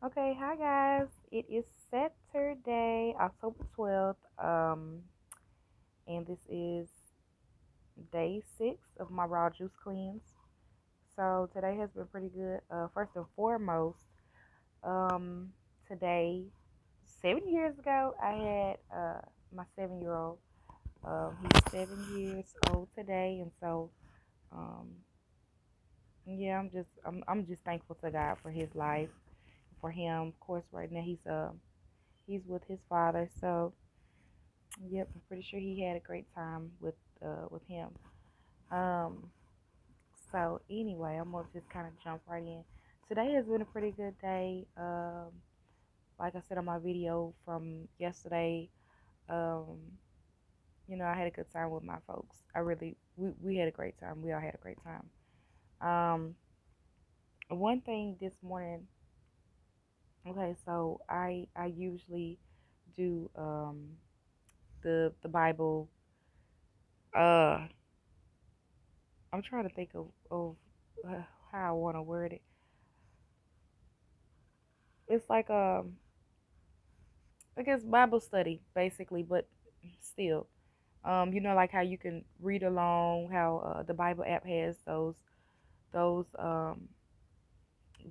Okay, hi guys. It is Saturday, October 12th, and this is day 6 of my raw juice cleanse. So today has been pretty good. First and foremost, um, today, 7 years ago, I had my 7-year old. He's 7 years old today, and so um, yeah, I'm just thankful to God for his life, for him. Of course, right now he's with his father, so yep, I'm pretty sure he had a great time with him. Um, so anyway, I'm gonna just kind of jump right in. Today has been a pretty good day. Like I said on my video from yesterday, um, I had a good time with my folks. We had a great time. We all had a great time. Um, one thing this morning. Okay, so I usually do the Bible. Uh, I'm trying to think of how I want to word it. It's like I guess Bible study basically, but still, like how you can read along, how the Bible app has those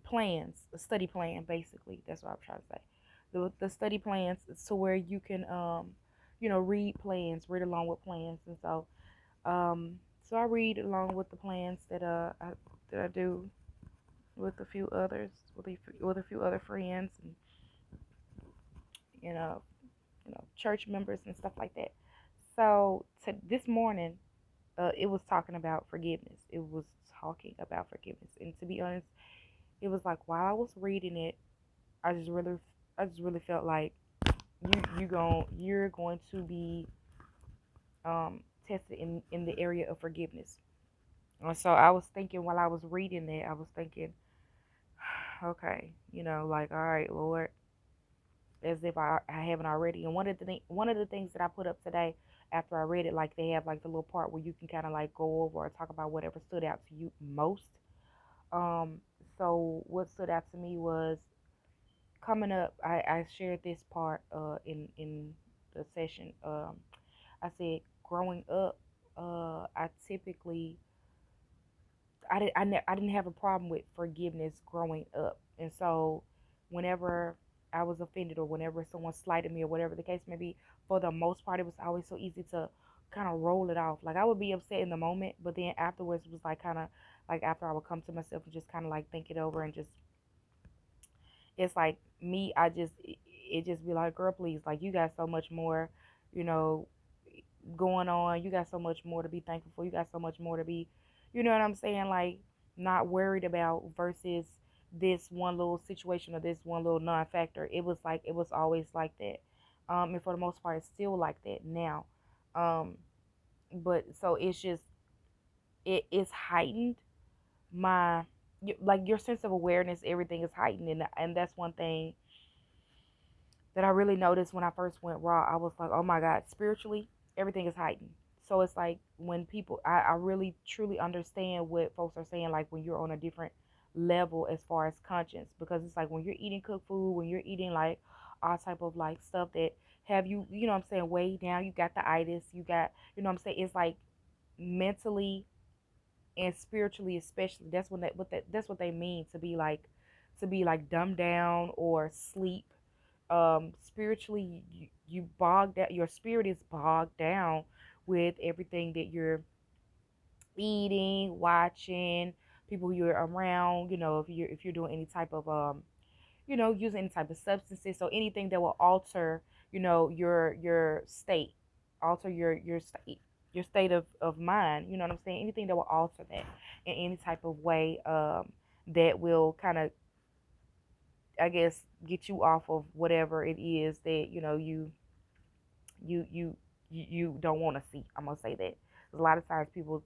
plans, a study plan basically. That's what I'm trying to say. The study plans is to where you can read plans, read along with plans, and so I read along with the plans that I do with a few others, with a few other friends, and you know, church members and stuff like that. So this morning, it was talking about forgiveness. It was talking about forgiveness, and to be honest, it was like while I was reading it, I just really, I just really felt like you're going to be tested in the area of forgiveness. And so I was thinking while I was reading that, I was thinking, okay, like all right, Lord, as if I haven't already. And one of the things that I put up today after I read it, like they have like the little part where you can kind of like go over or talk about whatever stood out to you most. Um, so what stood out to me was coming up. I shared this part in the session. I said growing up, I typically I didn't have a problem with forgiveness growing up, and so whenever I was offended or whenever someone slighted me or whatever the case may be, for the most part, it was always so easy to kind of roll it off. Like I would be upset in the moment, but then afterwards it was like kind of like after I would come to myself and just kind of like think it over and just it's like me, it just be like, girl, please, like you got so much more, you know, going on. You got so much more to be thankful for. You got so much more to be, you know what I'm saying? Like not worried about versus this one little situation or this one little non-factor. It was always like that. And for the most part, it's still like that now. Um, but so it's just it's heightened my like your sense of awareness. Everything is heightened, and that's one thing that I really noticed when I first went raw. I was like, oh my God, spiritually, everything is heightened. So it's like when people, I really truly understand what folks are saying, like when you're on a different level as far as conscience, because it's like when you're eating cooked food, when you're eating like all type of like stuff that have you, you know what I'm saying, way down, you got the itis, you got, you know what I'm saying, it's like mentally and spiritually especially, that's what they mean to be like dumbed down or sleep spiritually you bogged down, your spirit is bogged down with everything that you're eating, watching, people you're around, if you're doing any type of using any type of substances, so anything that will alter, your state, alter your state of mind, you know what I'm saying, anything that will alter that in any type of way, that will kind of, I guess, get you off of whatever it is that you you you don't want to see. I'm gonna say that. 'Cause a lot of times people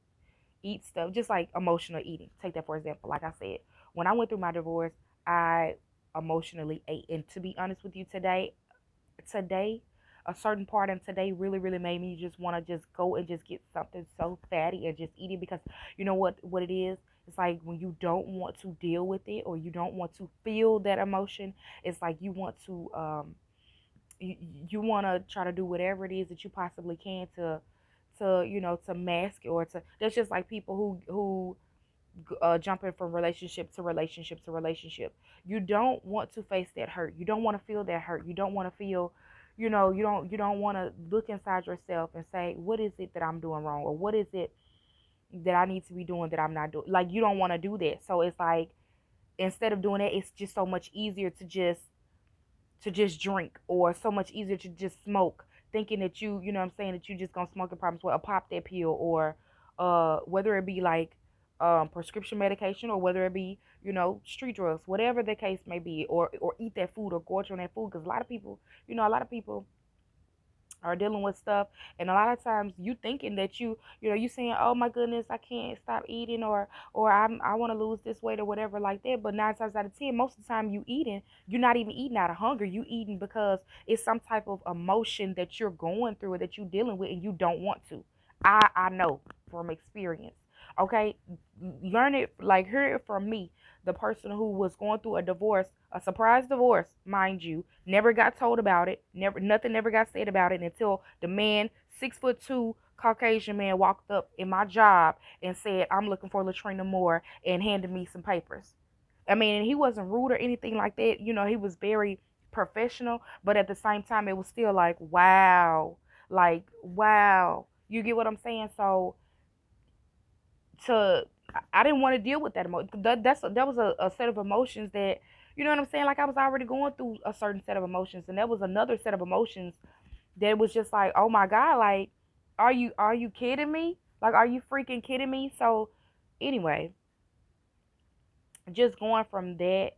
eat stuff just like emotional eating. Take that for example. Like I said, when I went through my divorce, I emotionally ate. And to be honest with you, today, a certain part of today really made me just want to just go and just get something so fatty and just eat it because you know what it is. It's like when you don't want to deal with it or you don't want to feel that emotion, it's like you want to you, you want to try to do whatever it is that you possibly can to to mask it, or to that's just like people who jumping from relationship to relationship to relationship. You don't want to face that hurt. You don't want to feel that hurt. You don't want to feel, you don't want to look inside yourself and say, what is it that I'm doing wrong, or what is it that I need to be doing that I'm not doing. Like, you don't want to do that. So it's like, instead of doing that, it's just so much easier to just drink, or so much easier to just smoke, thinking that you know what I'm saying, that you just gonna smoke the problems, well, pop that pill, or whether it be like prescription medication, or whether it be street drugs, whatever the case may be, or eat that food, or gorge on that food, because a lot of people are dealing with stuff, and a lot of times you thinking that you saying, oh my goodness, I can't stop eating, or I want to lose this weight or whatever like that. But 9 times out of 10, most of the time you eating, you're not even eating out of hunger. You eating because it's some type of emotion that you're going through or that you're dealing with, and you don't want to. I know from experience. Okay, learn it, like, hear it from me, the person who was going through a divorce, a surprise divorce, mind you, never got told about it, nothing never got said about it until the man, 6'2" Caucasian man, walked up in my job and said, I'm looking for Latrina Moore, and handed me some papers. I mean, and he wasn't rude or anything like that. He was very professional, but at the same time, it was still like, wow. You get what I'm saying? So to I didn't want to deal with that emotion. That was a set of emotions that, you know what I'm saying. Like, I was already going through a certain set of emotions, and that was another set of emotions that was just like, oh my god, like, are you kidding me? Like, are you freaking kidding me? So anyway, just going from that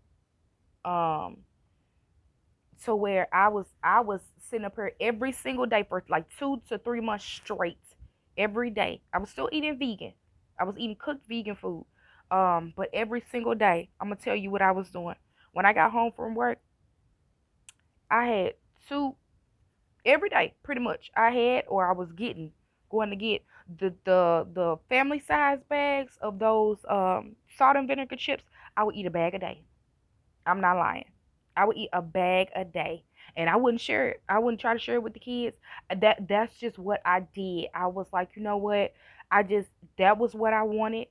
um to where I was sitting up here every single day for like 2 to 3 months straight. Every day. I was still eating vegan. I was eating cooked vegan food. But every single day, I'm gonna tell you what I was doing. When I got home from work, I had two every day, pretty much. I had, or I was going to get the family size bags of those salt and vinegar chips. I would eat a bag a day. I'm not lying. I would eat a bag a day, and I wouldn't share it. I wouldn't try to share it with the kids. That's just what I did. I was like, you know what? I just That was what I wanted.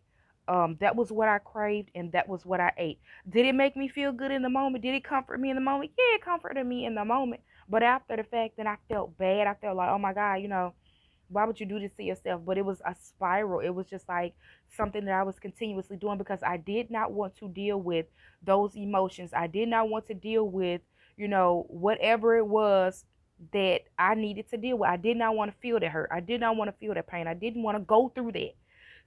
That was what I craved, and that was what I ate. Did it make me feel good in the moment? Did it comfort me in the moment? Yeah, it comforted me in the moment. But after the fact, then I felt bad. I felt like, oh my God, why would you do this to yourself? But it was a spiral. It was just like something that I was continuously doing because I did not want to deal with those emotions. I did not want to deal with, whatever it was that I needed to deal with. I did not want to feel that hurt. I did not want to feel that pain. I didn't want to go through that.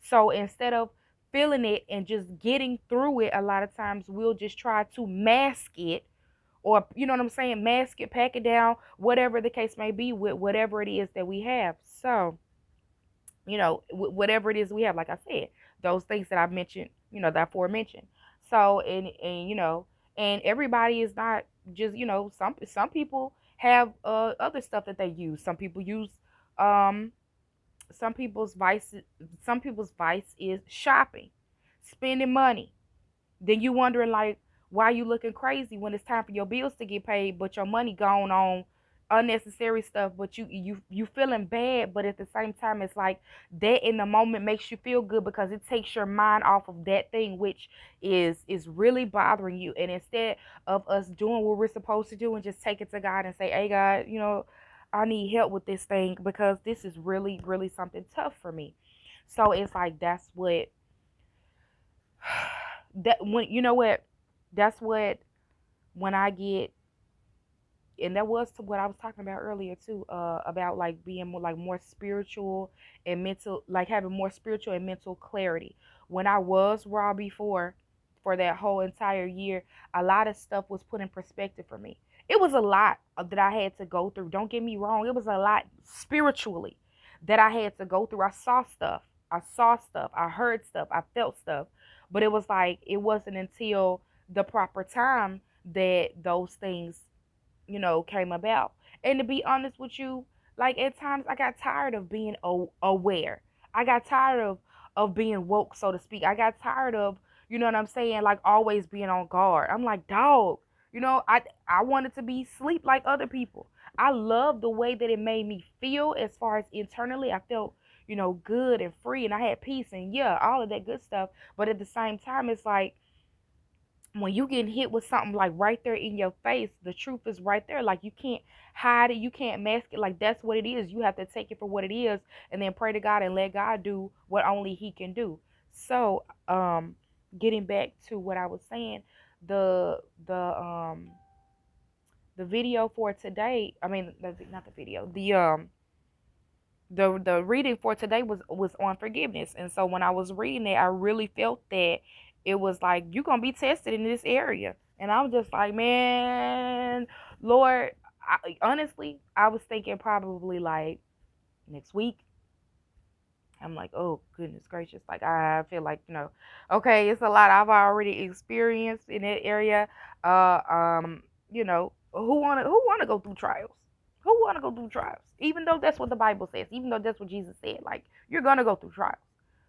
So instead of feeling it and just getting through it, a lot of times we'll just try to mask it, or you know what I'm saying, mask it, pack it down, whatever the case may be, with whatever it is that we have. So whatever it is we have, like I said, those things that I've mentioned, that aforementioned. So and everybody is not just, some people have other stuff that they use. Some people use um some people's vice is shopping, spending money. Then you wondering, like, why you looking crazy when it's time for your bills to get paid, but your money gone on unnecessary stuff, but you feeling bad, but at the same time it's like that in the moment makes you feel good because it takes your mind off of that thing which is really bothering you. And instead of us doing what we're supposed to do and just take it to God and say, hey God, I need help with this thing because this is really, really something tough for me. So it's like that's what that when you know what that's what when I get, and that was to what I was talking about earlier too, about like being more, like, more spiritual and mental, like having more spiritual and mental clarity. When I was raw before, for that whole entire year, a lot of stuff was put in perspective for me. It was a lot that I had to go through. Don't get me wrong, it was a lot spiritually that I had to go through. I saw stuff, I heard stuff, I felt stuff, but it was like it wasn't until the proper time that those things came about. And to be honest with you, like, at times I got tired of being aware. I got tired of being woke, so to speak. I got tired of, you know what I'm saying, like always being on guard. I'm like, dog, I wanted to be sleep like other people. I love the way that it made me feel as far as internally. I felt, good and free, and I had peace, and yeah, all of that good stuff. But at the same time, it's like when you getting hit with something like right there in your face, the truth is right there. Like you can't hide it, you can't mask it. Like that's what it is. You have to take it for what it is, and then pray to God and let God do what only He can do. So, getting back to what I was saying, the the um the video for today. I mean, not the video. The reading for today was on forgiveness. And so when I was reading it, I really felt that it was like you're gonna be tested in this area. And I'm just like, man, Lord, honestly, I was thinking probably like next week. I'm like, oh goodness gracious, like I feel like, okay, it's a lot I've already experienced in that area. Who wanna go through trials? Who wanna go through trials? Even though that's what the Bible says, even though that's what Jesus said, like you're gonna go through trials.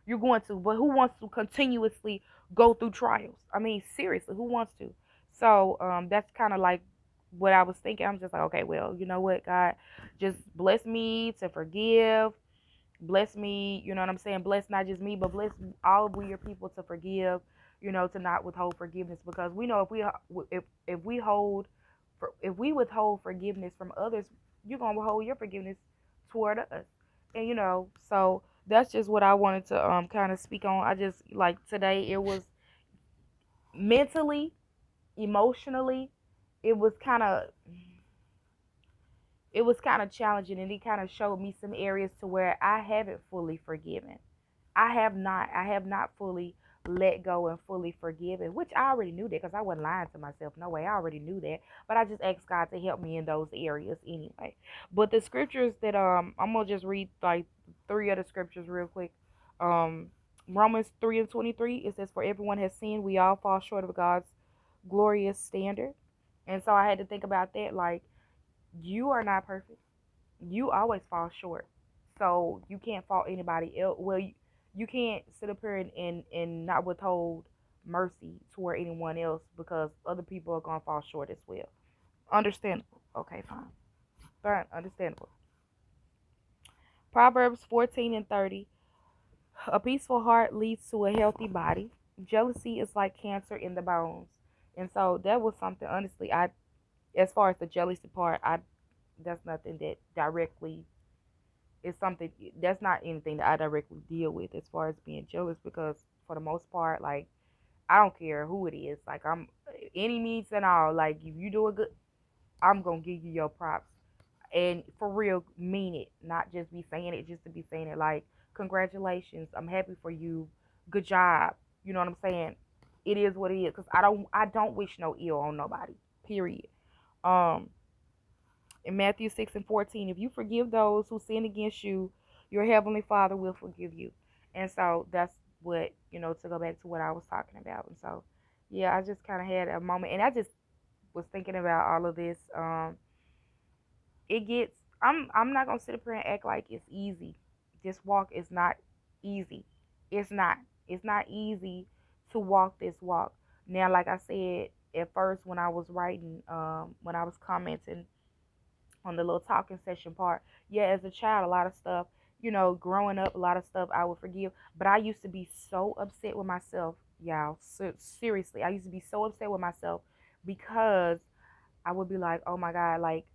You're going to, but who wants to continuously go through trials? I mean, seriously, who wants to? So that's kind of like what I was thinking. I'm just like, okay, well, you know what, God, just bless me to forgive. Bless me, you know what I'm saying? Bless not just me, but bless all of we your people to forgive, to not withhold forgiveness, because we know if we hold if we withhold forgiveness from others, you're gonna withhold your forgiveness toward us. And so that's just what I wanted to kind of speak on. I just like today it was mentally, emotionally, it was kind of challenging, and it kind of showed me some areas to where I haven't fully forgiven. I have not fully let go and fully forgiven, which I already knew that because I wasn't lying to myself. No way, I already knew that. But I just asked God to help me in those areas anyway. But the scriptures that I'm gonna just read like three of the scriptures real quick. Um Romans 3:23, it says, "For everyone has sinned, we all fall short of God's glorious standard." And so I had to think about that, like you are not perfect. You always fall short. So you can't fault anybody else. Well, you can't sit up here and not withhold mercy toward anyone else because other people are going to fall short as well. Understandable. Okay, fine. Fine, understandable. Proverbs 14:30. A peaceful heart leads to a healthy body. Jealousy is like cancer in the bones. And so that was something, honestly, as far as the jealousy part, that's nothing that directly is something, that's not anything that I directly deal with as far as being jealous, because for the most part, like I don't care who it is. Like I'm any means and all. Like if you do a good, I'm gonna give you your props, and for real, mean it. Not just be saying it just to be saying it. Like congratulations, I'm happy for you, good job. You know what I'm saying? It is what it is. Cause I don't wish no ill on nobody. Period. Um, in Matthew 6:14, if you forgive those who sin against you, your heavenly Father will forgive you. And so that's what, to go back to what I was talking about. And so, yeah, I just kind of had a moment, and I just was thinking about all of this. It gets, I'm not going to sit up here and act like it's easy. This walk is not easy. It's not. It's not easy to walk this walk. Now, like I said, at first when I was writing, when I was commenting on the little talking session part. Yeah, as a child, a lot of stuff, growing up, a lot of stuff I would forgive. But I used to be so upset with myself, y'all. So, seriously, I used to be so upset with myself because I would be like, oh my God, like,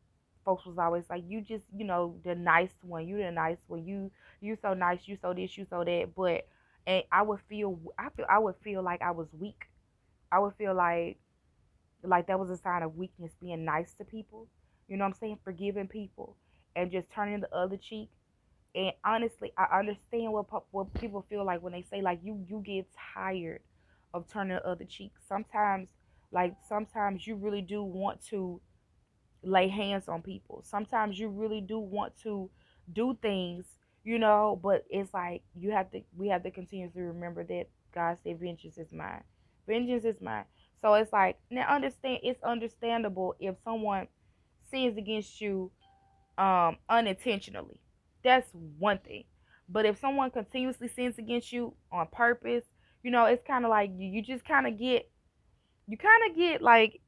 folks was always like, you just, the nice one. You the nice one. You so nice. You so this. You so that. But and I would feel like I was weak. I would feel like that was a sign of weakness, being nice to people, you know what I'm saying, forgiving people and just turning the other cheek. And honestly, I understand what people feel like when they say like you get tired of turning the other cheek sometimes. Like sometimes you really do want to lay hands on people. Sometimes you really do want to do things, but it's like we have to continuously remember that God said vengeance is mine. Vengeance is mine. So it's like, now understand, it's understandable if someone sins against you unintentionally. That's one thing. But if someone continuously sins against you on purpose, it's kind of like you just kind of get like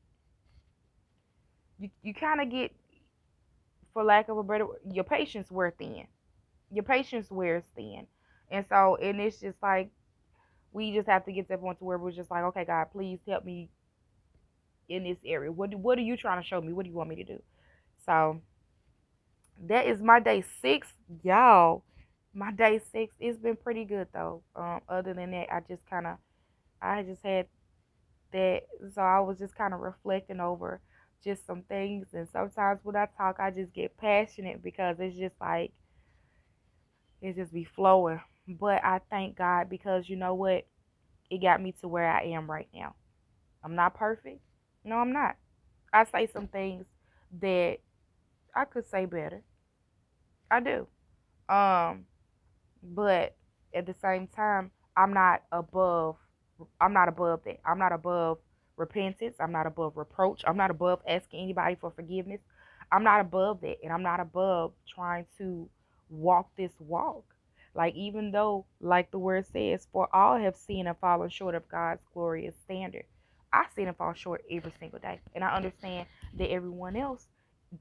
you kind of get, for lack of a better word, your patience wear thin. Your patience wears thin. And it's just like we just have to get to the point to where we're just like, okay, God, please help me in this area. What are you trying to show me? What do you want me to do? So that is my day 6, y'all. My day 6. It's been pretty good though. Other than that, I just had that, so I was just kind of reflecting over just some things. And sometimes when I talk, I just get passionate because it's just like it just be flowing. But I thank God because you know what? It got me to where I am right now. I'm not perfect. No, I'm not. I say some things that I could say better. I do. Um, but at the same time, I'm not above I'm not above that. I'm not above repentance. I'm not above reproach. I'm not above asking anybody for forgiveness. I'm not above that. And I'm not above trying to walk this walk. Like, even though, like the word says, for all have sinned and fallen short of God's glorious standard. I sin and fall short every single day. And I understand that everyone else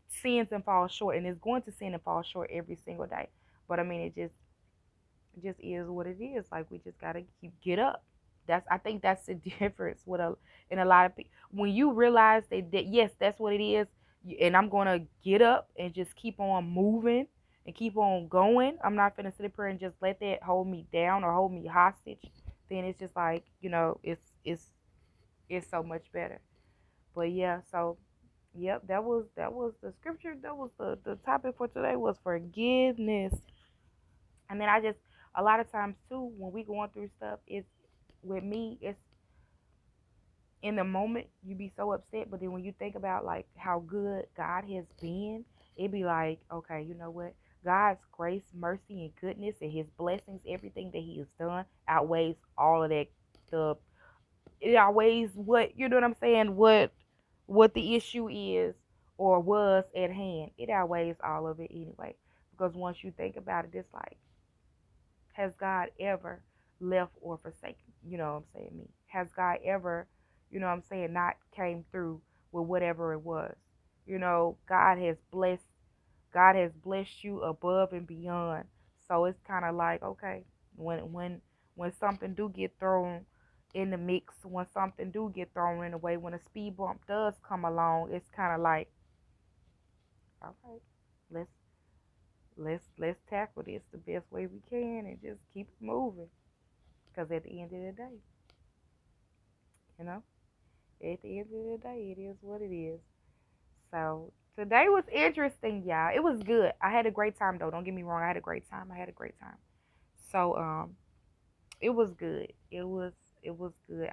sins and falls short and is going to sin and fall short every single day. But I mean, it just is what it is. Like, we just gotta get up. I think that's the difference with a lot of people. When you realize that yes, that's what it is, and I'm gonna get up and just keep on moving and keep on going. I'm not gonna sit up here and just let that hold me down or hold me hostage. Then it's just like, it's so much better. But yeah, so yep, that was the scripture. That was the topic for today, was forgiveness. And then I just, a lot of times too, when we going through stuff, it's with me, it's in the moment you be so upset, but then when you think about like how good God has been, it be like, okay, you know what? God's grace, mercy, and goodness and his blessings, everything that he has done outweighs all of that. The It outweighs what, you know what I'm saying, what the issue is or was at hand. It outweighs all of it anyway. Because once you think about it, it's like, has God ever left or forsaken? You know what I'm saying? Me. Has God ever, what I'm saying, not came through with whatever it was? God has blessed you above and beyond. So it's kind of like, okay, when something do get thrown in the mix, when something do get thrown in the way, when a speed bump does come along, it's kind of like, all right, let's let's tackle this the best way we can and just keep it moving. Because at the end of the day, you know, at the end of the day, it is what it is. So today was interesting, y'all. It was good. I had a great time, though. Don't get me wrong. I had a great time. I had a great time. So it was good. It was good.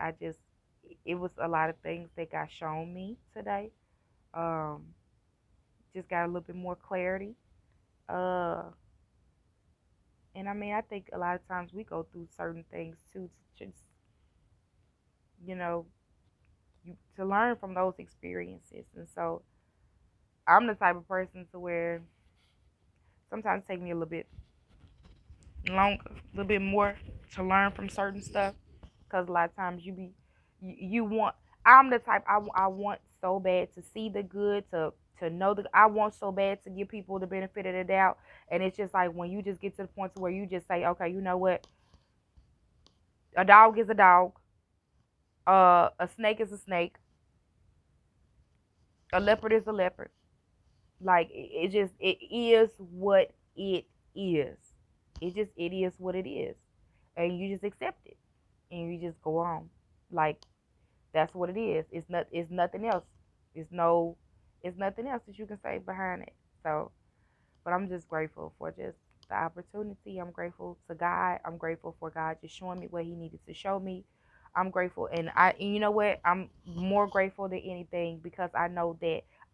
It was a lot of things that got shown me today. Um, just got a little bit more clarity. Uh, and I mean, I think a lot of times we go through certain things too, to just, you know, to learn from those experiences. And so I'm the type of person to where sometimes it take me a little bit longer, a little bit more to learn from certain stuff. Because a lot of times you want, I'm the type, I want so bad to see the good, to know I want so bad to give people the benefit of the doubt. And it's just like when you just get to the point to where you just say, okay, you know what? A dog is a dog. A snake is a snake. A leopard is a leopard. Like, it is what it is. It is what it is. And you just accept it. And you just go on. Like, that's what it is. It's nothing else. It's no it's nothing else that you can say behind it. So, but I'm just grateful for just the opportunity. I'm grateful to God. I'm grateful for God just showing me what he needed to show me. I'm grateful, and you know what? I'm more grateful than anything because I know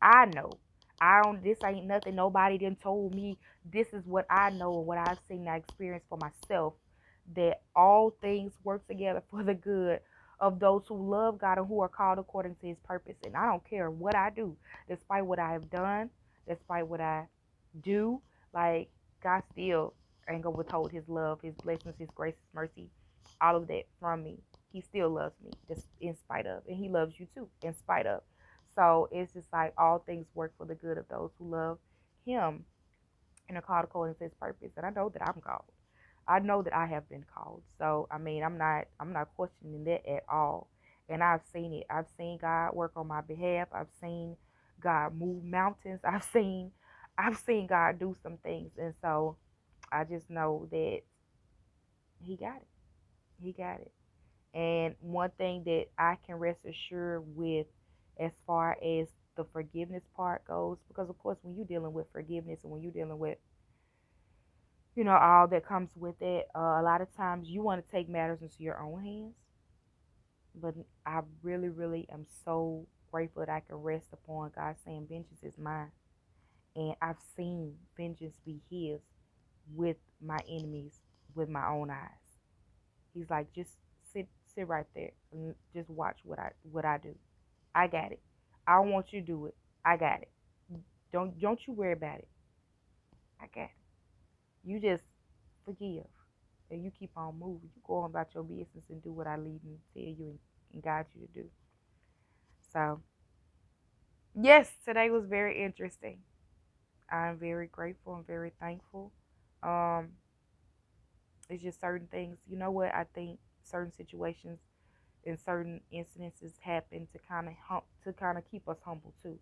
I don't. This ain't nothing nobody done told me. This is what I know and what I've seen, I experienced for myself. That all things work together for the good of those who love God and who are called according to His purpose. And I don't care what I do, despite what I have done, despite what I do. Like, God still, I ain't gonna withhold his love, his blessings, his grace, his mercy, all of that from me. He still loves me, just in spite of, and he loves you too, in spite of. So it's just like all things work for the good of those who love him and are called according to his purpose. And I know that I'm called. I know that I have been called. So I mean, I'm not questioning that at all. And I've seen it. I've seen God work on my behalf. I've seen God move mountains. I've seen God do some things. And so I just know that he got it. He got it. And one thing that I can rest assured with as far as the forgiveness part goes, because of course when you're dealing with forgiveness and when you're dealing with all that comes with it, a lot of times you want to take matters into your own hands. But I really, really am so grateful that I can rest upon God saying vengeance is mine. And I've seen vengeance be his with my enemies with my own eyes. He's like, just sit right there and just watch what I do. I got it. I don't want you to do it. I got it. Don't you worry about it. I got it. You just forgive and you keep on moving. You go on about your business and do what I lead and tell you and guide you to do. So yes, today was very interesting. I'm very grateful and very thankful. Um, it's just certain things. You know what? I think certain situations and certain incidences happen to kind of keep us humble too.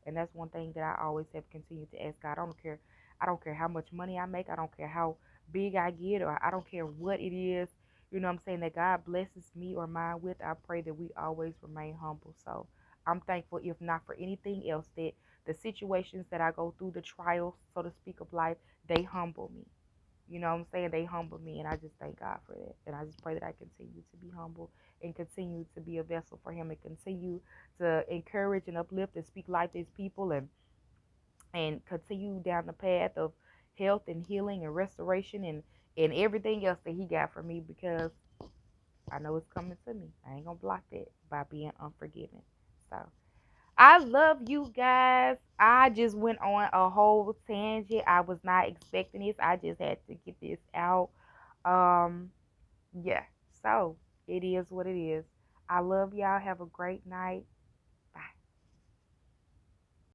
And that's one thing that I always have continued to ask God. I don't care how much money I make. I don't care how big I get, or I don't care what it is. You know what I'm saying? That God blesses me or mine with. I pray that we always remain humble. So I'm thankful, if not for anything else, that the situations that I go through, the trials, so to speak, of life, they humble me. You know what I'm saying? They humble me, and I just thank God for that. And I just pray that I continue to be humble and continue to be a vessel for Him and continue to encourage and uplift and speak life to His people and continue down the path of health and healing and restoration and everything else that He got for me, because I know it's coming to me. I ain't gonna block that by being unforgiving. So I love you guys. I just went on a whole tangent. I was not expecting this. I just had to get this out. Um, yeah. So it is what it is. I love y'all. Have a great night.